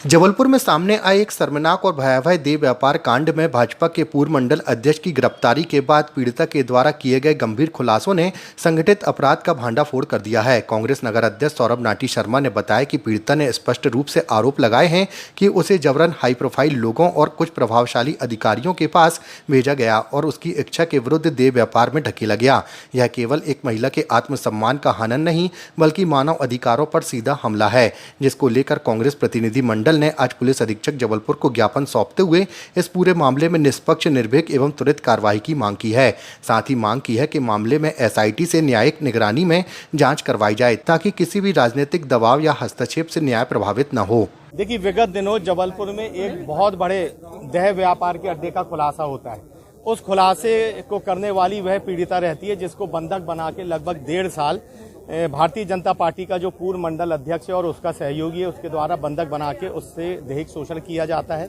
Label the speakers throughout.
Speaker 1: जबलपुर में सामने आए एक शर्मनाक और भयावह देह व्यापार कांड में भाजपा के पूर्व मंडल अध्यक्ष की गिरफ्तारी के बाद पीड़िता के द्वारा किए गए गंभीर खुलासों ने संगठित अपराध का भांडाफोड़ कर दिया है। कांग्रेस नगर अध्यक्ष सौरभ नाटी शर्मा ने बताया कि पीड़िता ने स्पष्ट रूप से आरोप लगाए हैं कि उसे जबरन हाई प्रोफाइल लोगों और कुछ प्रभावशाली अधिकारियों के पास भेजा गया और उसकी इच्छा के विरुद्ध देह व्यापार में ढकेला गया। यह केवल एक महिला के आत्मसम्मान का हनन नहीं बल्कि मानव अधिकारों पर सीधा हमला है, जिसको लेकर कांग्रेस प्रतिनिधि मंडल ने आज पुलिस अधीक्षक जबलपुर को ज्ञापन सौंपते हुए इस पूरे मामले में निष्पक्ष, निर्भीक एवं त्वरित कार्रवाई की मांग की है। साथ ही मांग की है कि मामले में एसआईटी से न्यायिक निगरानी में जांच करवाई जाए ताकि किसी भी राजनीतिक दबाव या हस्तक्षेप से न्याय प्रभावित न हो।
Speaker 2: देखिए, विगत दिनों जबलपुर में एक बहुत बड़े देह व्यापार के अड्डे का खुलासा होता है। उस खुलासे को करने वाली वह पीड़िता रहती है जिसको बंधक बना के लगभग 1.5 साल भारतीय जनता पार्टी का जो पूर्व मंडल अध्यक्ष है और उसका सहयोगी है, उसके द्वारा बंधक बना के उससे दैहिक शोषण किया जाता है।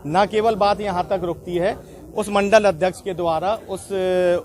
Speaker 2: न केवल बात यहाँ तक रुकती है, उस मंडल अध्यक्ष के द्वारा उस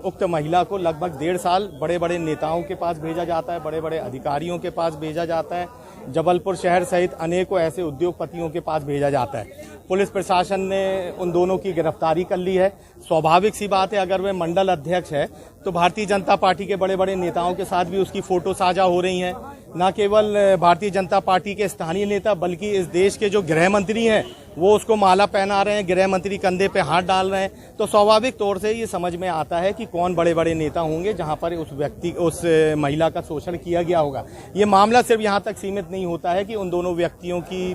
Speaker 2: उक्त महिला को लगभग 1.5 साल बड़े बड़े नेताओं के पास भेजा जाता है, बड़े बड़े अधिकारियों के पास भेजा जाता है, जबलपुर शहर सहित अनेकों ऐसे उद्योगपतियों के पास भेजा जाता है। पुलिस प्रशासन ने उन दोनों की गिरफ्तारी कर ली है। स्वाभाविक सी बात है, अगर वे मंडल अध्यक्ष है तो भारतीय जनता पार्टी के बड़े बड़े नेताओं के साथ भी उसकी फोटो साझा हो रही हैं। न केवल भारतीय जनता पार्टी के स्थानीय नेता बल्कि इस देश के जो गृह मंत्री हैं वो उसको माला पहना रहे हैं, गृह मंत्री कंधे पे हाथ डाल रहे हैं। तो स्वाभाविक तौर से ये समझ में आता है कि कौन बड़े बड़े नेता होंगे जहां पर उस महिला का शोषण किया गया होगा। ये मामला सिर्फ यहां तक सीमित नहीं होता है कि उन दोनों व्यक्तियों की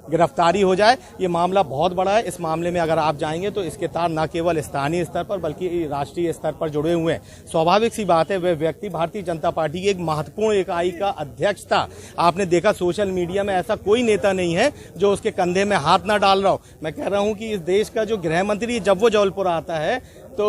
Speaker 2: गिरफ्तारी हो जाए। ये मामला बहुत बड़ा है। इस मामले में अगर आप जाएंगे तो इसके तार न केवल स्थानीय स्तर पर बल्कि राष्ट्रीय स्तर पर जुड़े हुए हैं। स्वाभाविक सी बात है, वह व्यक्ति भारतीय जनता पार्टी की एक महत्वपूर्ण इकाई का अध्यक्ष था। आपने देखा सोशल मीडिया में ऐसा कोई नेता नहीं है जो उसके कंधे में हाथ ना डाल रहा हो। मैं कह रहा हूं कि इस देश का जो गृह मंत्री जब वो जबलपुर आता है तो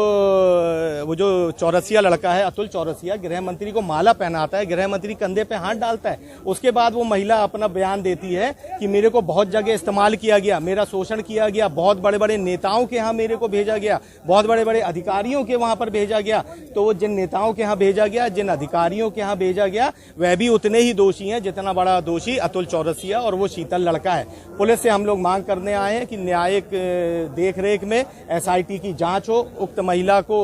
Speaker 2: वो जो चौरसिया लड़का है अतुल चौरसिया, गृह मंत्री को माला पहनाता है, गृह मंत्री कंधे पे हाथ डालता है। उसके बाद वो महिला अपना बयान देती है कि मेरे को बहुत जगह इस्तेमाल किया गया, मेरा शोषण किया गया, बहुत बड़े बड़े नेताओं के यहाँ मेरे को भेजा गया, बहुत बड़े बड़े अधिकारियों के वहां पर भेजा गया। तो वो जिन नेताओं के यहाँ भेजा गया, जिन अधिकारियों के यहाँ भेजा गया, वह भी उतने ही दोषी हैं जितना बड़ा दोषी अतुल चौरसिया और वो शीतल लड़का है। पुलिस से हम लोग मांग करने आए हैं कि न्यायिक देखरेख में एसआईटी की जांच हो, उक्त महिला को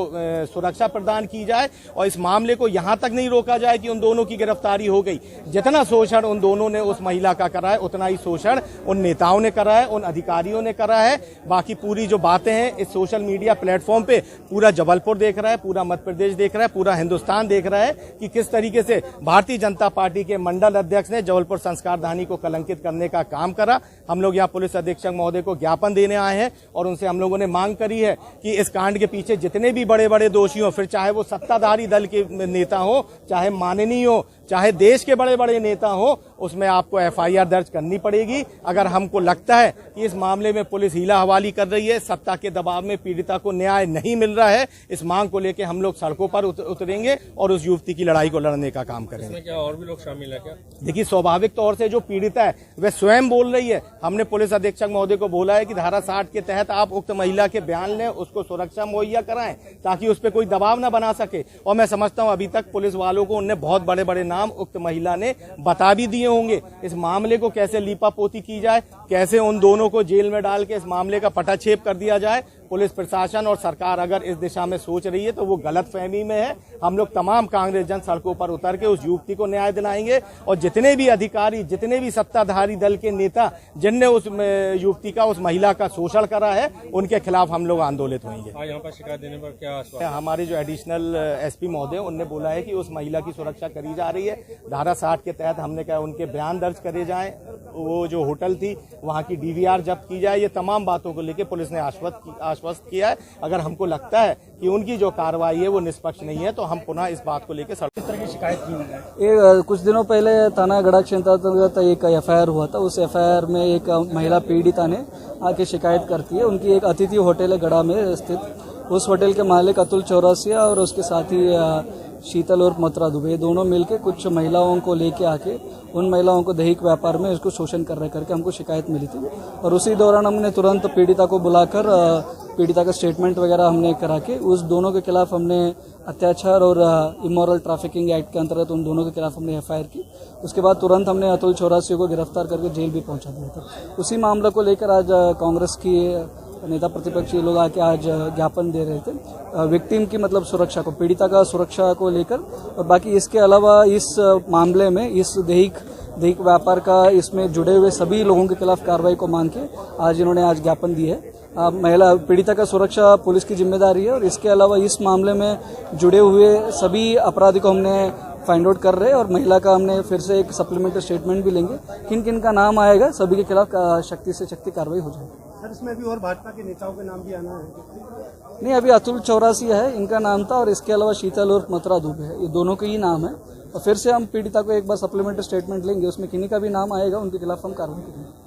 Speaker 2: सुरक्षा प्रदान की जाए और इस मामले को यहां तक नहीं रोका जाए कि उन दोनों की गिरफ्तारी हो गई। जितना शोषण उन दोनों ने उस महिला का करा है उतना ही शोषण उन नेताओं ने करा है, उन अधिकारियों ने करा है। बाकी पूरी जो बातें हैं इस सोशल मीडिया प्लेटफॉर्म पे पूरा जबलपुर देख रहा है, पूरा मध्य प्रदेश देख रहा है, पूरा हिंदुस्तान देख रहा है कि किस तरीके से भारतीय जनता पार्टी के मंडल अध्यक्ष ने जबलपुर संस्कारधानी को कलंकित करने का काम करा। हम लोग यहाँ पुलिस अधीक्षक महोदय को ज्ञापन देने आए हैं और उनसे हम लोगों ने मांग करी है कि इस कांड के पीछे जितने भी बड़े बड़े दोषी हो, फिर चाहे वो सत्ताधारी दल के नेता हो, चाहे माननीय हो, चाहे देश के बड़े बड़े नेता हो, उसमें आपको एफआईआर दर्ज करनी पड़ेगी। अगर हमको लगता है कि इस मामले में पुलिस हीला हवाली कर रही है, सत्ता के दबाव में पीड़िता को न्याय नहीं मिल रहा है, इस मांग को लेकर हम लोग सड़कों पर उतरेंगे और उस युवती की लड़ाई को लड़ने का काम करेंगे।
Speaker 3: इसमें क्या और भी लोग शामिल है क्या?
Speaker 2: देखिए, स्वाभाविक तौर से जो पीड़िता है वह स्वयं बोल रही है। हमने पुलिस अधीक्षक महोदय को बोला है कि धारा 60 के तहत आप उक्त महिला के बयान लें, उसको सुरक्षा मुहैया कराएं ताकि उस पर कोई दबाव न बना सके। और मैं समझता हूं अभी तक पुलिस वालों को उनने बहुत बड़े बड़े नाम उक्त महिला ने बता भी दिए होंगे। इस मामले को कैसे लीपापोती की जाए, कैसे उन दोनों को जेल में डाल के इस मामले का पटाक्षेप कर दिया जाए, पुलिस प्रशासन और सरकार अगर इस दिशा में सोच रही है तो वो गलत फहमी में है। हम लोग तमाम कांग्रेस जन सड़कों पर उतर के उस युवती को न्याय दिलाएंगे और जितने भी अधिकारी, जितने भी सत्ताधारी दल के नेता जिनने उस युवती का, उस महिला का शोषण करा है, उनके खिलाफ हम लोग आंदोलित होंगे।
Speaker 3: यहाँ पर शिकायत देने पर क्या
Speaker 2: हमारे जो एडिशनल एसपी महोदय उनने बोला है कि उस महिला की सुरक्षा करी जा रही है। धारा 60 के तहत हमने कहा उनके बयान दर्ज करे जाएं, वो जो होटल थी वहाँ की डीवीआर जब्त की जाए। ये तमाम बातों को लेकर पुलिस ने आश्वस्त किया है। अगर हमको लगता है कि उनकी जो कार्रवाई है वो निष्पक्ष नहीं है तो हम पुनः इस बात को लेकर सड़क तरह की शिकायत की है।
Speaker 4: कुछ दिनों पहले थाना गढ़ा क्षेत्र अंतर्गत एक एफआईआर हुआ था। उस एफआईआर में एक महिला पीड़िता ने आके शिकायत करती है। उनकी एक अतिथि होटल है गढ़ा में स्थित। उस होटल के मालिक अतुल चौरसिया और उसके साथी शीतल और मथुरा दुबे दोनों मिलके कुछ महिलाओं को लेके आके उन महिलाओं को दैहिक व्यापार में उसको शोषण कर रहे करके हमको शिकायत मिली थी और उसी दौरान हमने तुरंत पीड़िता को बुलाकर पीड़िता का स्टेटमेंट वगैरह हमने करा के उस दोनों के खिलाफ हमने अत्याचार और इमोरल ट्रैफिकिंग एक्ट के अंतर्गत उन दोनों के खिलाफ हमने एफआईआर की। उसके बाद तुरंत हमने अतुल चौरासी को गिरफ्तार करके जेल भी पहुंचा दिया था। उसी मामले को लेकर आज कांग्रेस की नेता प्रतिपक्षी लोग आके आज ज्ञापन दे रहे थे विक्टिम की मतलब सुरक्षा को, पीड़िता का सुरक्षा को लेकर। और बाकी इसके अलावा इस मामले में इस दही व्यापार का इसमें जुड़े हुए सभी लोगों के खिलाफ कार्रवाई को मांग के आज इन्होंने आज ज्ञापन दी है। महिला पीड़िता का सुरक्षा पुलिस की जिम्मेदारी है और इसके अलावा इस मामले में जुड़े हुए सभी अपराधी को हमने फाइंड आउट कर रहे हैं और महिला का हमने फिर से एक सप्लीमेंट्री स्टेटमेंट भी लेंगे। किन किन का नाम आएगा सभी के खिलाफ सख्ती से सख्ती कार्रवाई हो जाएगी।
Speaker 5: सर इसमें भी और भाजपा के नेताओं के नाम भी आना है?
Speaker 4: नहीं, अभी अतुल चौरासी है इनका नाम था और इसके अलावा शीतल और मथुरा दुबे है, ये दोनों के ही नाम है। और फिर से हम पीड़िता को एक बार सप्लीमेंट्री स्टेटमेंट लेंगे, उसमें किन्हीं का भी नाम आएगा उनके खिलाफ हम कार्रवाई करेंगे।